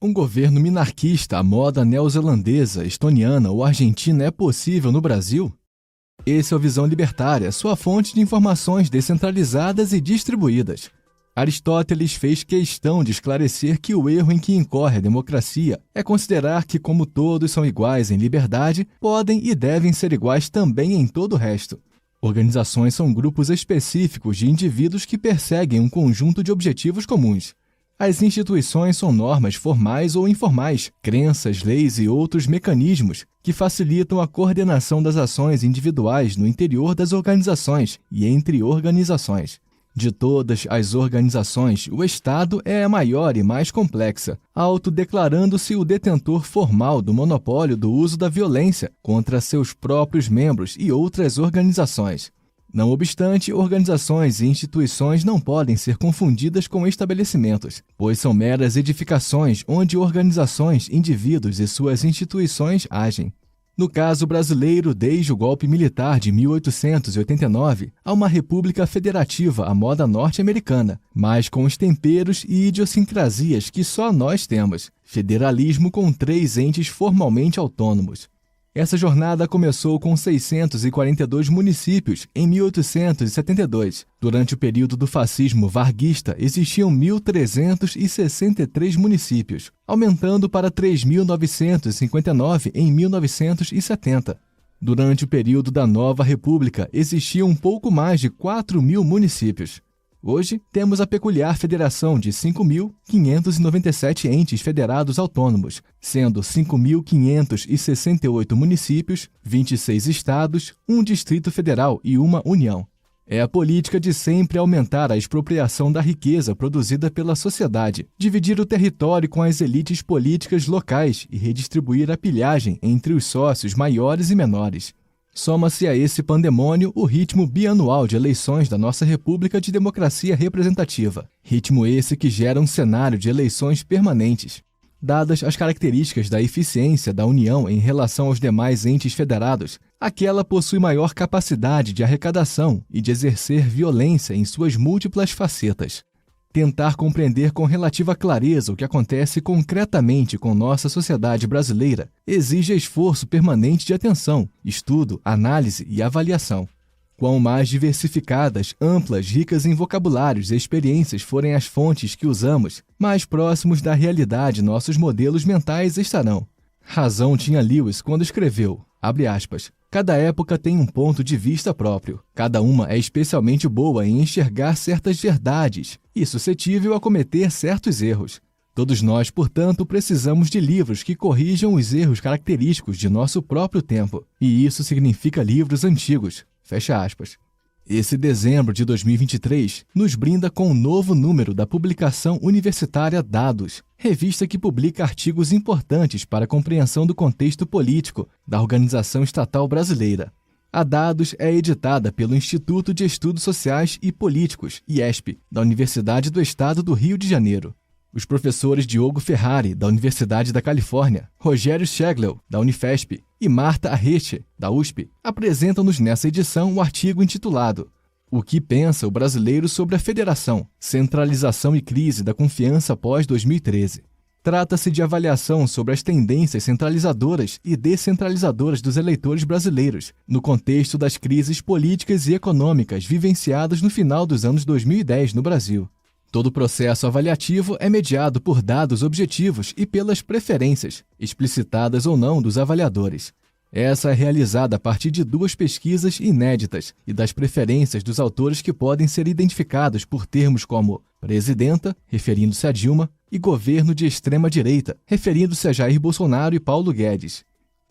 Um governo minarquista à moda neozelandesa, estoniana ou argentina é possível no Brasil? Esse é o Visão Libertária, sua fonte de informações descentralizadas e distribuídas. Aristóteles fez questão de esclarecer que o erro em que incorre a democracia é considerar que, como todos são iguais em liberdade, podem e devem ser iguais também em todo o resto. Organizações são grupos específicos de indivíduos que perseguem um conjunto de objetivos comuns. As instituições são normas formais ou informais, crenças, leis e outros mecanismos que facilitam a coordenação das ações individuais no interior das organizações e entre organizações. De todas as organizações, o Estado é a maior e mais complexa, autodeclarando-se o detentor formal do monopólio do uso da violência contra seus próprios membros e outras organizações. Não obstante, organizações e instituições não podem ser confundidas com estabelecimentos, pois são meras edificações onde organizações, indivíduos e suas instituições agem. No caso brasileiro, desde o golpe militar de 1889, há uma república federativa à moda norte-americana, mas com os temperos e idiosincrasias que só nós temos: federalismo com 3 entes formalmente autônomos. Essa jornada começou com 642 municípios em 1872. Durante o período do fascismo varguista, existiam 1.363 municípios, aumentando para 3.959 em 1970. Durante o período da Nova República, existiam um pouco mais de 4.000 municípios. Hoje, temos a peculiar federação de 5.597 entes federados autônomos, sendo 5.568 municípios, 26 estados, um distrito federal e uma união. É a política de sempre aumentar a expropriação da riqueza produzida pela sociedade, dividir o território com as elites políticas locais e redistribuir a pilhagem entre os sócios maiores e menores. Soma-se a esse pandemônio o ritmo bianual de eleições da nossa República de Democracia Representativa, ritmo esse que gera um cenário de eleições permanentes. Dadas as características da eficiência da União em relação aos demais entes federados, aquela possui maior capacidade de arrecadação e de exercer violência em suas múltiplas facetas. Tentar compreender com relativa clareza o que acontece concretamente com nossa sociedade brasileira exige esforço permanente de atenção, estudo, análise e avaliação. Quão mais diversificadas, amplas, ricas em vocabulários e experiências forem as fontes que usamos, mais próximos da realidade nossos modelos mentais estarão. Razão tinha Lewis quando escreveu, abre aspas, cada época tem um ponto de vista próprio. Cada uma é especialmente boa em enxergar certas verdades e suscetível a cometer certos erros. Todos nós, portanto, precisamos de livros que corrijam os erros característicos de nosso próprio tempo. E isso significa livros antigos. Fecha aspas. Esse dezembro de 2023 nos brinda com um novo número da publicação universitária Dados, revista que publica artigos importantes para a compreensão do contexto político da organização estatal brasileira. A Dados é editada pelo Instituto de Estudos Sociais e Políticos, IESP, da Universidade do Estado do Rio de Janeiro. Os professores Diogo Ferrari, da Universidade da Califórnia, Rogério Schegel, da Unifesp, e Marta Arreche, da USP, apresentam-nos nessa edição o artigo intitulado O que pensa o brasileiro sobre a federação, centralização e crise da confiança pós-2013. Trata-se de avaliação sobre as tendências centralizadoras e descentralizadoras dos eleitores brasileiros, no contexto das crises políticas e econômicas vivenciadas no final dos anos 2010 no Brasil. Todo o processo avaliativo é mediado por dados objetivos e pelas preferências, explicitadas ou não, dos avaliadores. Essa é realizada a partir de 2 pesquisas inéditas e das preferências dos autores que podem ser identificados por termos como presidenta, referindo-se a Dilma, e governo de extrema-direita, referindo-se a Jair Bolsonaro e Paulo Guedes.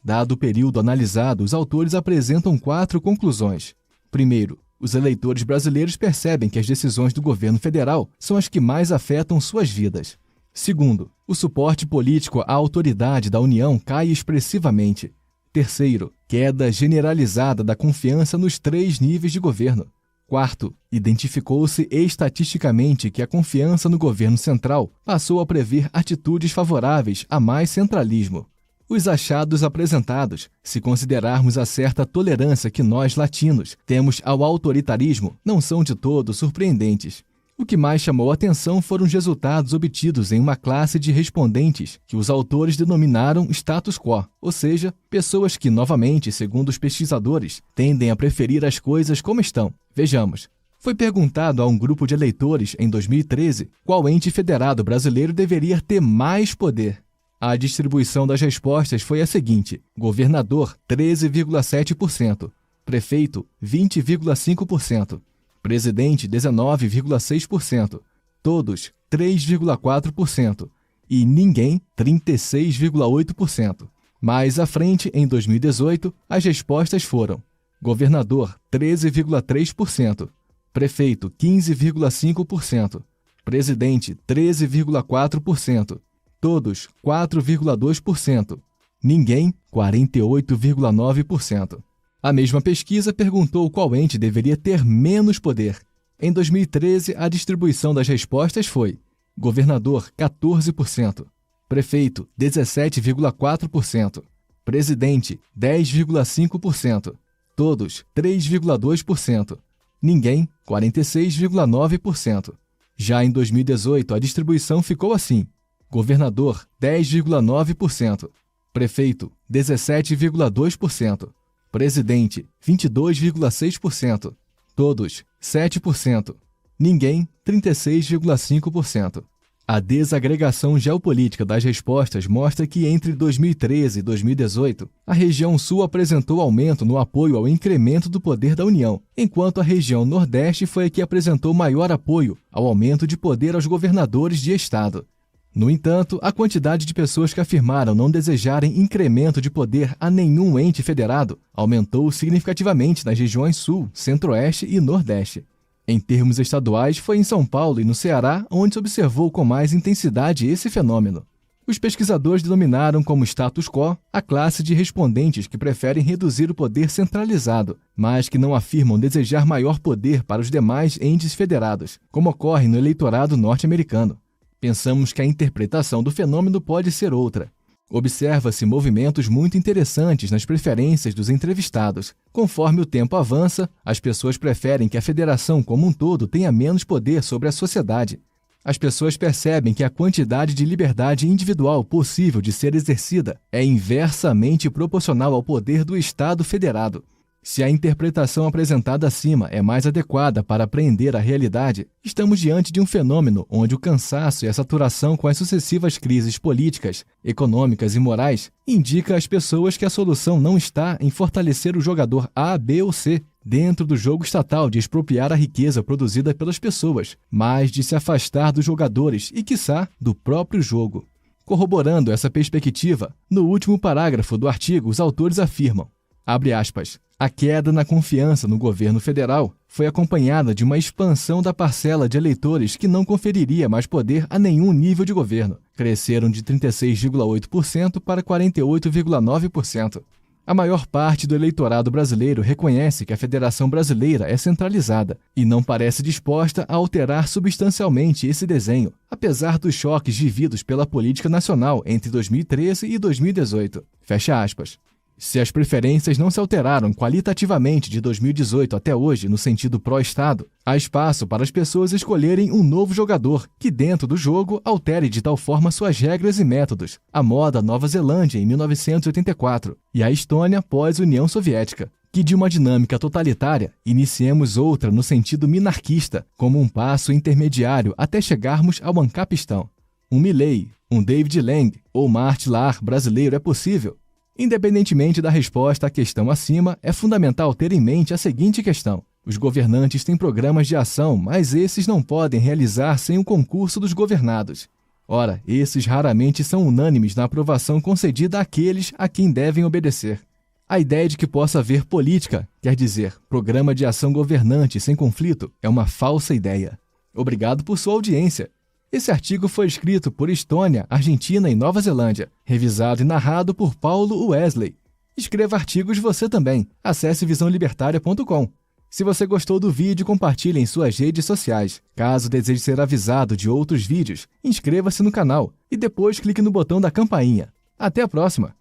Dado o período analisado, os autores apresentam 4 conclusões. Primeiro, os eleitores brasileiros percebem que as decisões do governo federal são as que mais afetam suas vidas. Segundo, o suporte político à autoridade da União cai expressivamente. Terceiro, queda generalizada da confiança nos 3 níveis de governo. Quarto, identificou-se estatisticamente que a confiança no governo central passou a prever atitudes favoráveis a mais centralismo. Os achados apresentados, se considerarmos a certa tolerância que nós, latinos, temos ao autoritarismo, não são de todo surpreendentes. O que mais chamou a atenção foram os resultados obtidos em uma classe de respondentes que os autores denominaram status quo, ou seja, pessoas que, novamente, segundo os pesquisadores, tendem a preferir as coisas como estão. Vejamos. Foi perguntado a um grupo de eleitores, em 2013, qual ente federado brasileiro deveria ter mais poder. A distribuição das respostas foi a seguinte: governador, 13,7%, prefeito, 20,5%, presidente, 19,6%, todos, 3,4% e ninguém, 36,8%. Mais à frente, em 2018, as respostas foram: governador, 13,3%, prefeito, 15,5%, presidente, 13,4%, todos, 4,2%, ninguém, 48,9%. A mesma pesquisa perguntou qual ente deveria ter menos poder. Em 2013, a distribuição das respostas foi: governador, 14%, prefeito, 17,4%, presidente, 10,5%, todos, 3,2%, ninguém, 46,9%. Já em 2018, a distribuição ficou assim: governador, 10,9%, prefeito, 17,2%, presidente, 22,6%, todos, 7%, ninguém, 36,5%. A desagregação geopolítica das respostas mostra que entre 2013 e 2018, a região Sul apresentou aumento no apoio ao incremento do poder da União, enquanto a região Nordeste foi a que apresentou maior apoio ao aumento de poder aos governadores de estado. No entanto, a quantidade de pessoas que afirmaram não desejarem incremento de poder a nenhum ente federado aumentou significativamente nas regiões Sul, Centro-Oeste e Nordeste. Em termos estaduais, foi em São Paulo e no Ceará onde se observou com mais intensidade esse fenômeno. Os pesquisadores denominaram como status quo a classe de respondentes que preferem reduzir o poder centralizado, mas que não afirmam desejar maior poder para os demais entes federados, como ocorre no eleitorado norte-americano. Pensamos que a interpretação do fenômeno pode ser outra. Observa-se movimentos muito interessantes nas preferências dos entrevistados. Conforme o tempo avança, as pessoas preferem que a federação como um todo tenha menos poder sobre a sociedade. As pessoas percebem que a quantidade de liberdade individual possível de ser exercida é inversamente proporcional ao poder do Estado federado. Se a interpretação apresentada acima é mais adequada para apreender a realidade, estamos diante de um fenômeno onde o cansaço e a saturação com as sucessivas crises políticas, econômicas e morais indica às pessoas que a solução não está em fortalecer o jogador A, B ou C dentro do jogo estatal de expropriar a riqueza produzida pelas pessoas, mas de se afastar dos jogadores e, quiçá, do próprio jogo. Corroborando essa perspectiva, no último parágrafo do artigo, os autores afirmam, abre aspas, a queda na confiança no governo federal foi acompanhada de uma expansão da parcela de eleitores que não conferiria mais poder a nenhum nível de governo. Cresceram de 36,8% para 48,9%. A maior parte do eleitorado brasileiro reconhece que a Federação Brasileira é centralizada e não parece disposta a alterar substancialmente esse desenho, apesar dos choques vividos pela política nacional entre 2013 e 2018. Fecha aspas. Se as preferências não se alteraram qualitativamente de 2018 até hoje no sentido pró-Estado, há espaço para as pessoas escolherem um novo jogador que, dentro do jogo, altere de tal forma suas regras e métodos, a moda Nova Zelândia em 1984 e a Estônia pós-União Soviética, que de uma dinâmica totalitária iniciemos outra no sentido minarquista, como um passo intermediário até chegarmos ao Ancapistan. Um Milley, um David Lang ou Mart Laar brasileiro é possível? Independentemente da resposta à questão acima, é fundamental ter em mente a seguinte questão. Os governantes têm programas de ação, mas esses não podem realizar sem o concurso dos governados. Ora, esses raramente são unânimes na aprovação concedida àqueles a quem devem obedecer. A ideia de que possa haver política, quer dizer, programa de ação governante sem conflito, é uma falsa ideia. Obrigado por sua audiência. Esse artigo foi escrito por Estônia, Argentina e Nova Zelândia, revisado e narrado por Paulo Wesley. Escreva artigos você também. Acesse visãolibertaria.com. Se você gostou do vídeo, compartilhe em suas redes sociais. Caso deseje ser avisado de outros vídeos, inscreva-se no canal e depois clique no botão da campainha. Até a próxima!